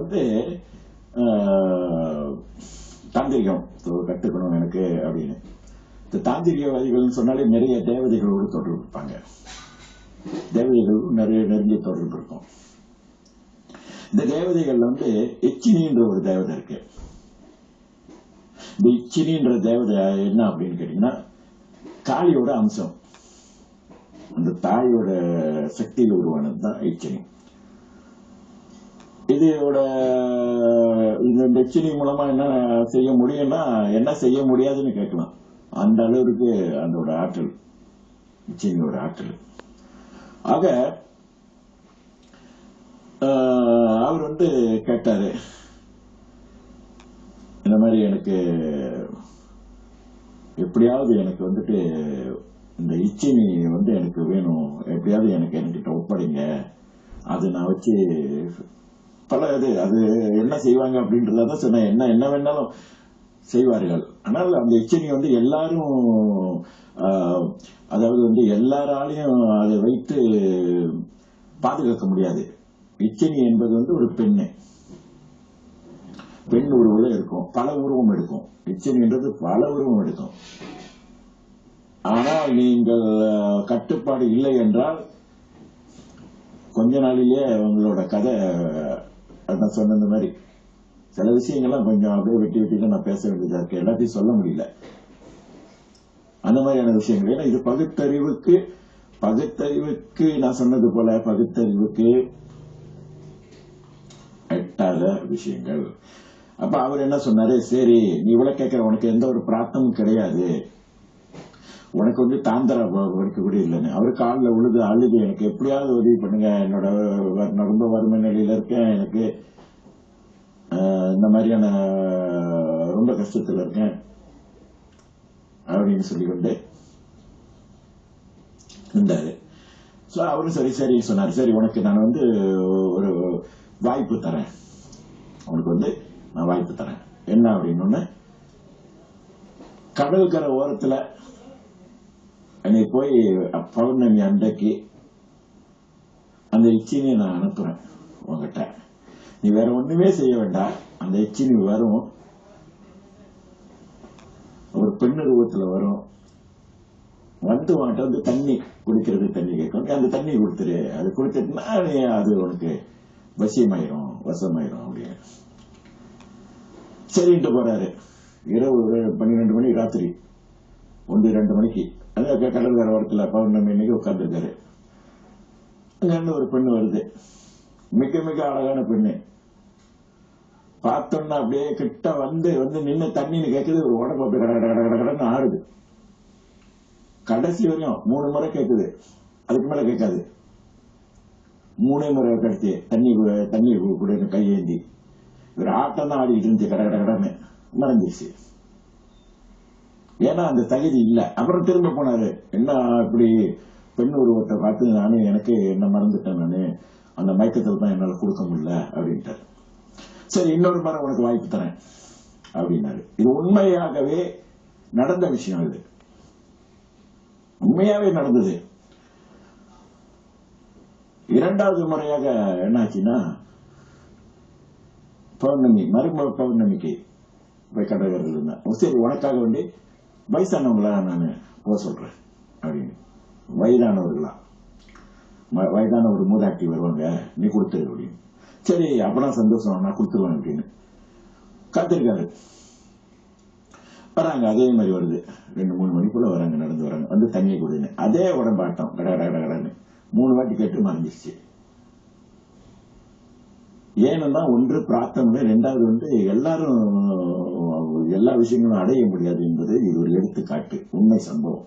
வந்து தாந்திரிகம் கத்துக்கணும் எனக்கு அப்படின்னு. இந்த தாந்திரிகவாதிகள் சொன்னாலே நிறைய தேவதைகளோடு தொடர்பு இருப்பாங்க, தேவதைகளும் நிறைய நெருங்கிய தொடர்பு இருக்கும். இந்த தேவதைகள் வந்து எச்சினின்ற ஒரு தேவதை இருக்கு. இந்த இச்சினின்ற தேவதை என்ன அப்படின்னு கேட்டீங்கன்னா காளியோட அம்சம், அந்த தாயோட சக்தியில் உருவானது தான் இச்சினி. இதோட இந்த இச்சினி மூலமா என்ன செய்ய முடியும்னா என்ன செய்ய முடியாதுன்னு கேட்கலாம். அந்த அளவுக்கு அதோட ஆற்றல், இச்சினியோட ஆற்றல். ஆக அவர் வந்து கேட்டாரு, இந்த மாதிரி எனக்கு எப்படியாவது எனக்கு வந்துட்டு இந்த இச்சினி வந்து எனக்கு வேணும், எப்படியாவது எனக்கு என்கிட்ட ஒப்படைங்க, அது நான் வச்சு பல அது என்ன செய்வாங்க அப்படின்றதான் சொன்னேன். என்ன வேணாலும் செய்வார்கள். ஆனால் அந்த இச்சினி வந்து எல்லாரும் அதாவது வந்து எல்லாராலையும் அதை வைத்து பாதுகாக்க முடியாது. இச்சினி என்பது வந்து ஒரு பெண் உருவம் இருக்கும், பல உருவம் எடுக்கும். இச்சினி என்றது பல உருவம் எடுக்கும். ஆனால் நீங்கள் கட்டுப்பாடு இல்லை என்றால் கொஞ்ச நாளிலேயே உங்களோட கதை, நான் சொன்ன மாதிரி சில விஷயங்கள்லாம் கொஞ்சம் அப்படியே வெட்டி வெட்டி நான் பேச வேண்டியதா இருக்கு, எல்லாத்தையும் சொல்ல முடியல. அந்த மாதிரியான விஷயங்கள். ஏன்னா இது பகுத்தறிவுக்கு நான் சொன்னது போல பகுத்தறிவுக்கு எட்டாத விஷயங்கள். அப்ப அவர் என்ன சொன்னாரு, சரி நீ இவ்வளவு கேட்கிற, உனக்கு எந்த ஒரு பிரார்த்தமும் கிடையாது, உனக்கு வந்து தாந்திரா படிக்க கூட இல்லைன்னு. அவரு காலில் உழுது அழுது எனக்கு எப்படியாவது உதவி பண்ணுங்க, என்னோட ரொம்ப வறுமை நிலையில இருக்கேன், எனக்கு இந்த மாதிரியான ரொம்ப கஷ்டத்துல இருக்கேன் அப்படின்னு சொல்லிக்கொண்டு இருந்தாரு. சோ அவரும் சரி சரி சொன்னாரு, சரி உனக்கு நான் வந்து ஒரு வாய்ப்பு தரேன், உனக்கு வந்து நான் வாய்ப்பு தரேன். என்ன அப்படின்னு, கடற்கரை ஓரத்துல என்னை போய் பௌர்ணமி அன்றைக்கு அந்த இச்சினியை நான் அனுப்புறேன் உங்ககிட்ட, நீ வேற ஒண்ணுமே செய்ய வேண்டாம். அந்த இச்சினி வரும், ஒரு பெண்ணு ரூபத்துல வரும், வந்து உன்கிட்ட வந்து தண்ணி குடிக்கிறது, தண்ணி கேட்கும், அந்த தண்ணி கொடுத்துரு, அது கொடுத்துட்டுனா அது உனக்கு வசமாயிரும் அப்படின்னு. சரின்ட்டு போறாரு. இரவு 12 மணி, ராத்திரி 1-2 மணிக்கு கடற்கரை ஓரத்துல பௌர்ணமி இன்னைக்கு உட்கார்ந்துருக்காரு. அங்க ஒரு பெண்ணு வருது, மிக மிக அழகான பெண்ணு. பார்த்தோம்னா அப்படியே கிட்ட வந்து நின்று தண்ணின்னு கேட்குது, ஒரு உடம்பு அப்படி கடன்னு ஆடுது. கடைசி வரையும் 3 முறை கேட்குது, அதுக்கு மேல கேட்காது. 3 முறை கடிச்சு தண்ணி கூட கையேந்தி ஒரு ஆட்டம் தான் ஆடிட்டு இருந்துச்சு, கடன்னு மறைஞ்சிருச்சு. ஏன்னா அந்த தகுதி இல்ல. அப்புறம் திரும்ப போனாரு, என்ன இப்படி பெண் உருவத்தை பார்த்து நானு எனக்கு என்ன மறந்துட்டேன், நானு அந்த மயக்கத்தில் தான் என்னால கொடுக்க முடியல அப்படின்ட்டாரு. சரி இன்னொரு முறை உனக்கு வாய்ப்பு தரேன் அப்படின்னாரு. இது உண்மையாகவே நடந்த விஷயம், இது உண்மையாவே நடந்தது. 2வது முறையாக என்னாச்சுன்னா, பௌர்ணமி பௌர்ணமிக்கு போய் கடற்கரையில் இருந்தேன். சரி உனக்காக வேண்டி வயசானவங்களா நான் போக சொல்றேன் அப்படின்னு. வயதான ஒரு மூதாட்டி வருவாங்க, நீ கொடுத்துரு அப்படின்னு. சரி அப்பதான் சந்தோஷம், நான் கொடுத்துருவேன் அப்படின்னு காத்திருக்காரு. வராங்க, அதே மாதிரி வருது, 2-3 மணிக்குள்ள வராங்க, நடந்து வராங்க, வந்து தண்ணி கொடுன்னு அதே உடம்பாட்டம் கடன்னு 3 வாட்டி கேட்டு மறைஞ்சிருச்சு. ஏன்னா ஒன்று பிரார்த்தனை, 2வது வந்து எல்லாரும் எல்லா விஷயங்களும் அடைய முடியாது என்பது இது ஒரு எடுத்துக்காட்டு, உண்மை சம்பவம்.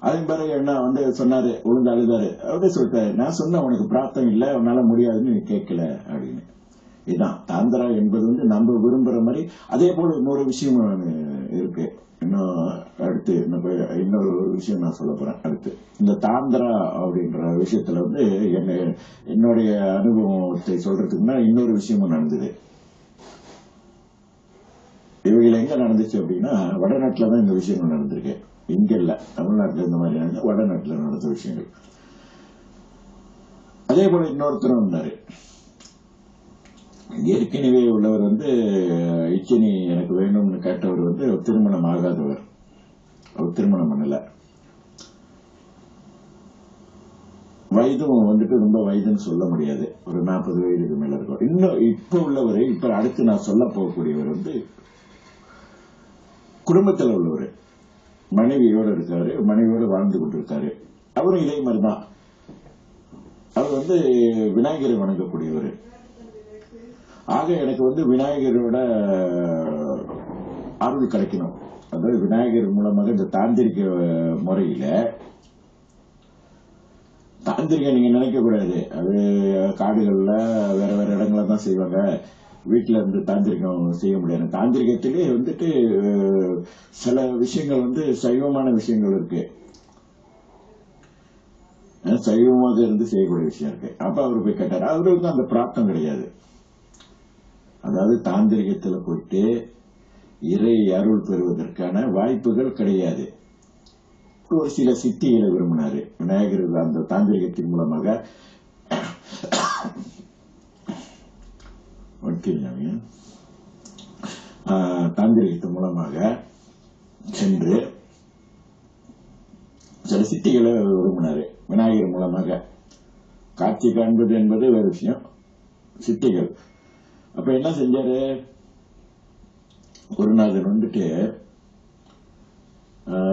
அதன் பிறகு என்ன வந்து சொன்னாரு, உழுந்து அழுதாரு. அப்படியே சொல்லிட்டாரு, நான் சொன்ன உனக்கு பிரார்த்தனை இல்ல, உன்னால முடியாதுன்னு நீ கேட்கல அப்படின்னு. இதுதான் தாந்திரா என்பது வந்து நம்ம விரும்புற மாதிரி. அதே போல இன்னொரு விஷயம் இருக்கு, இன்னும் அடுத்து இன்னொரு விஷயம் நான் சொல்ல போறேன் அடுத்து. இந்த தாந்திரா அப்படின்ற விஷயத்துல வந்து என்னுடைய அனுபவத்தை சொல்றதுக்குன்னா இன்னொரு விஷயமும் நடந்தது. இவைகள் எங்க நடந்துச்சு அப்படின்னா, வடநாட்டுலதான் இந்த விஷயங்கள் நடந்திருக்கு, இங்க இல்ல. தமிழ்நாட்டுல இந்த மாதிரி நடந்த, வடநாட்டுல நடந்த விஷயங்கள். அதே போல இன்னொருத்தரும் இருந்தாரு, ஏற்கனவே உள்ளவர் இச்சனி எனக்கு வேணும்னு கேட்டவர் திருமணம் ஆகாதவர். அவர் திருமணம் பண்ணல. வயதும் ரொம்ப வயதுன்னு சொல்ல முடியாது, ஒரு 40 வயதுக்கு மேல இருக்கும். இன்னும் இப்ப உள்ளவர், இப்ப அடுத்து நான் சொல்ல போகக்கூடியவர் குடும்பத்தில் உள்ளவர், மனைவியோடு இருக்காரு, மனைவியோடு வாழ்ந்து கொண்டிருக்காரு. அவரும் இதே மாதிரிதான். அவர் விநாயகரை வணங்கக்கூடியவர். ஆக எனக்கு விநாயகரோட அருள் கிடைக்கணும். அதாவது விநாயகர் மூலமாக இந்த தாந்திரிக முறையில, தாந்திரிகம் நீங்க நினைக்க கூடாது, அது காடுகள்ல வேற வேற இடங்கள தான் செய்வாங்க. வீட்டுல இருந்து தாந்திரிகம் செய்ய முடியாது. தாந்திரிகத்திலே சில விஷயங்கள் சைவமான விஷயங்கள் இருக்கு, சைவமாக இருந்து செய்யக்கூடிய விஷயம் இருக்கு. அப்ப அவரு போய் கேட்டாரு. அவருக்கு அந்த பிராப்தம் கிடையாது. அதாவது தாந்திரிகத்துல போயிட்டு இறை அருள் பெறுவதற்கான வாய்ப்புகள் கிடையாது. ஒரு சில சித்திகளை விரும்பினாரு விநாயகர். அந்த தாந்திரிகத்தின் மூலமாக தாந்திரிகத்தின் மூலமாக சென்று சில சித்திகளை விரும்பினாரு விநாயகர் மூலமாக. காட்சி காண்பது என்பது வேறு விஷயம், சித்திகள். அப்ப என்ன செஞ்சாரு, குருநாதர்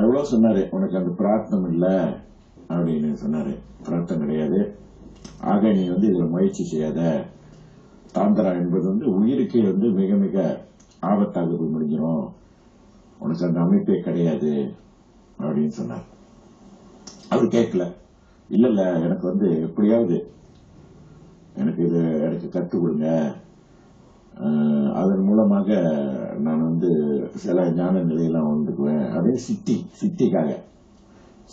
எவ்வளவு சொன்னாரு, உனக்கு அந்த பிரார்த்தம் இல்ல அப்படின்னு சொன்னாரு. பிரார்த்தம் கிடையாது. ஆக நீ இதுல முயற்சி செய்யாத. தாந்திரா என்பது உயிருக்கு மிக மிக ஆபத்தாக போய் முடிஞ்சிடும். உனக்கு அந்த அமைப்பே கிடையாது அப்படின்னு சொன்னார். அவர் கேட்கல. இல்ல எனக்கு எப்படியாவது எனக்கு கற்றுக் கொடுங்க. அதன் மூலமாக நான் சில ஞான நிலையெல்லாம் வந்துக்குவேன். அதே சித்திக்காக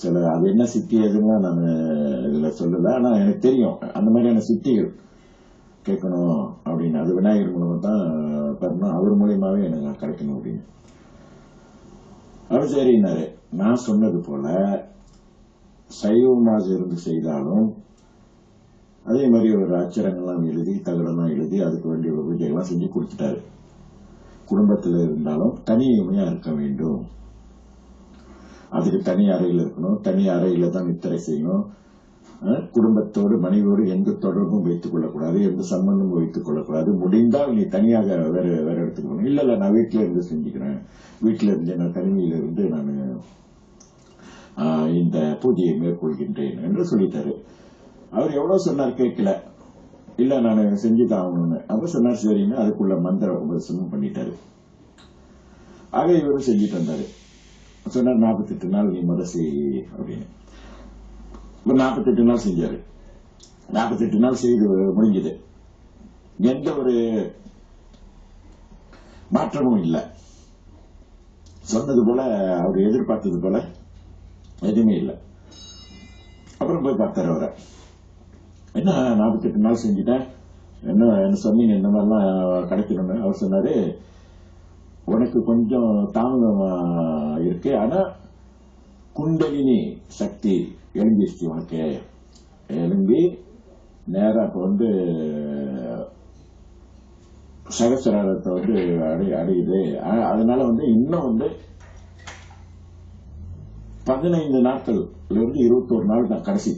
சில, அது என்ன சித்தி எதுன்னா நான் இதுல சொல்லல. ஆனா எனக்கு தெரியும் அந்த மாதிரியான சித்திகள் கேட்கணும் அப்படின்னு. அது விநாயகர் மூலமா தான் பெறணும், அவர் மூலியமாவே எனக்கு கிடைக்கணும் அப்படின்னு. அவர் சரின்னாரு. நான் சொன்னது போல சைவமாக இருந்து செய்தாலும் அதே மாதிரி ஒரு அச்சரங்கள்லாம் எழுதி, தகடெல்லாம் எழுதி, அதுக்கு வேண்டிய பூஜைகள்லாம் செஞ்சு கொடுத்துட்டாரு. குடும்பத்தில் இருந்தாலும் தனிமையா இருக்க வேண்டும். அதுக்கு தனி அறையில் இருக்கணும். தனி அறையில தான் நித்திரை செய்யணும். குடும்பத்தோடு மனைவியோடு எந்த தொடர்பும் வைத்துக் கொள்ளக்கூடாது, எந்த சம்பந்தமும் வைத்துக் கொள்ளக்கூடாது. முடிந்தால் நீ தனியாக வேற வேற இடத்துக்கு போகணும். இல்ல நான் வீட்டில இருந்து செஞ்சுக்கிறேன், வீட்டில இருந்து நான் தனிமையில இருந்து நான் இந்த பூஜையை மேற்கொள்கின்றேன் என்று சொல்லிட்டாரு. அவர் எவ்வளவு சொன்னார், கேட்கல. இல்ல நான் செஞ்சுதான் ஆகணும்னு. அப்ப சொன்னார் சரின்னு அதுக்குள்ள மந்திர உபதேசமும் பண்ணிட்டாரு. ஆக இவரும் செஞ்சுட்டு வந்தாரு. சொன்னார் 48 நாள் நீ முத செய் அப்படின்னு. 48 நாள் செஞ்சாரு. 48 நாள் செய்து முடிஞ்சது. எந்த ஒரு மாற்றமும் இல்லை. சொன்னது போல, அவர் எதிர்பார்த்தது போல எதுவுமே இல்லை. அப்புறம் போய் பார்த்தாரு அவரை. என்ன 48 நாள் செஞ்சுட்டேன், என்ன சொன்னீங்க, இந்த மாதிரிலாம் கிடைக்கணும்னு. அவர் சொன்னாரு, உனக்கு கொஞ்சம் தாமதமா இருக்கு, ஆனா குண்டலினி சக்தி எழுந்திருச்சு உனக்கு. எழும்பி நேரா இப்ப சகசிராரத்தை அடையுது. அதனால இன்னும் 15 நாட்கள்ல இருந்து 21 நாள் தான் கடைசி.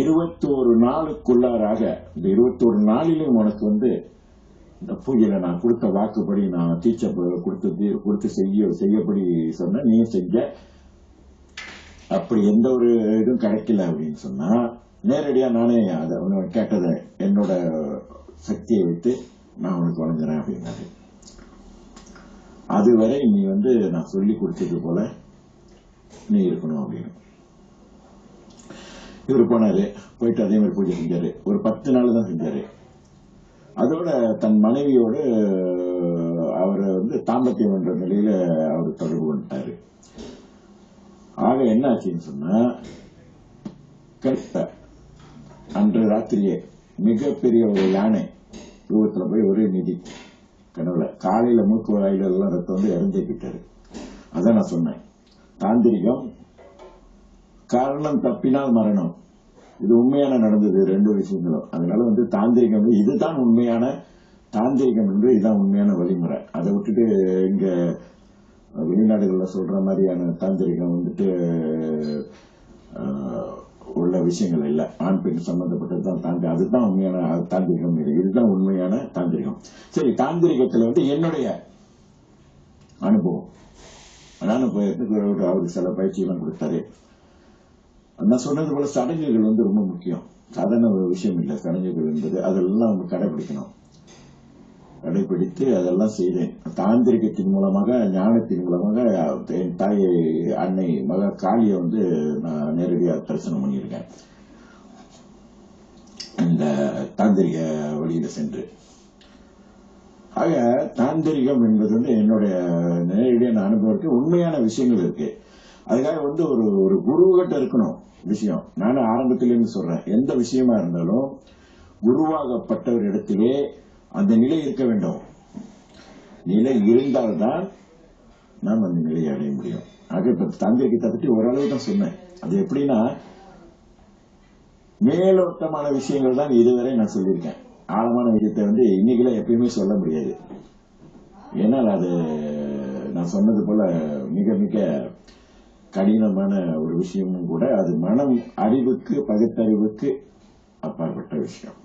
21 நாளுக்குள்ளாராக, இந்த 21 நாளிலும் உனக்கு இந்த பூஜையில நான் கொடுத்த வாக்குப்படி, நான் டீச்சர் கொடுத்து செய்யப்படி சொன்ன, நீ செஞ்ச. அப்படி எந்த ஒரு இதுவும் கிடைக்கல அப்படின்னு சொன்னா, நேரடியா நானே அதை கேட்டதை என்னோட சக்தியை வைத்து நான் உனக்கு வழங்குறேன் அப்படின்னாரு. அதுவரை நீ நான் சொல்லி கொடுத்தது போல நீ இருக்கணும் அப்படின்னு. இவர் போனாரு. போயிட்டு அதே மாதிரி பூஜை செஞ்சாரு. ஒரு 10 நாள் தான் செஞ்சாரு. அதோட தன் மனைவியோடு அவரை தாம்பத்தியம் என்ற நிலையில அவர் தொடர்பு கொண்டாரு. ஆக என்ன ஆச்சுன்னு சொன்னா, அன்று ராத்திரியே மிகப்பெரிய ஒரு யானை ரூபத்துல போய் ஒரே நிதி கனவுல காலையில மூக்கு வாயில எல்லாம் ரத்தம் இறந்தே போயிட்டாரு. அதான் நான் சொன்னேன், தாந்திரிகம் காரணம் தப்பினால் மரணம். இது உண்மையான நடந்தது 2 விஷயங்களும். அதனால தாந்திரிகம் இதுதான் உண்மையான தாந்திரிகம் என்று இதுதான் உண்மையான வழிமுறை. அதை விட்டுட்டு இங்க வெளிநாடுகள்ல சொல்ற மாதிரியான தாந்திரிகம் உள்ள விஷயங்கள் இல்ல. ஆண் பெண் சம்பந்தப்பட்டதுதான் அதுதான் உண்மையான தாந்திரிகம். இதுதான் உண்மையான தாந்திரிகம். சரி, தாந்திரிகத்துல என்னுடைய அனுபவம். நானும் அவருக்கு சில பயிற்சி எல்லாம் கொடுத்தாரு. நான் சொன்னது போல சடங்குகள் ரொம்ப முக்கியம். சாதாரண ஒரு விஷயம் இல்லை சடங்குகள் என்பது. அதெல்லாம் கடைபிடிக்கணும். கடைபிடித்து அதெல்லாம் செய்தேன். தாந்திரிகத்தின் மூலமாக, ஞானத்தின் மூலமாக என் தாய் அன்னை மக காளியை நான் நேரடியாக தரிசனம் பண்ணியிருக்கேன். இந்த தாந்திரிக வழியில சென்று. ஆக தாந்திரிகம் என்பது என்னுடைய நேரடியான அனுபவம் இருக்கு. உண்மையான விஷயங்கள் இருக்கு. அதுக்காக ஒரு குரு கிட்ட இருக்கணும் விஷயம். நானும் ஆரம்பத்திலிருந்து சொல்றேன், எந்த விஷயமா இருந்தாலும் குருவாகப்பட்டவர் இடத்திலே அந்த நிலை இருக்க வேண்டும். நிலை இருந்தால்தான் நாம் அந்த நிலையை அடைய முடியும். ஆக இப்ப தாந்திரிகத்தை பற்றி ஓரளவு தான் சொன்னேன். அது எப்படின்னா, மேலோட்டமான விஷயங்கள் தான் இதுவரை நான் சொல்லியிருக்கேன். ஆழமான விஷயத்தை இன்னைக்குல எப்பயுமே சொல்ல முடியாது. ஏன்னால் அது நான் சொன்னது போல மிக மிக கடினமான ஒரு விஷயமும் கூட. அது மனம் அறிவுக்கு, பகுத்தறிவுக்கு அப்பாற்பட்ட விஷயம்.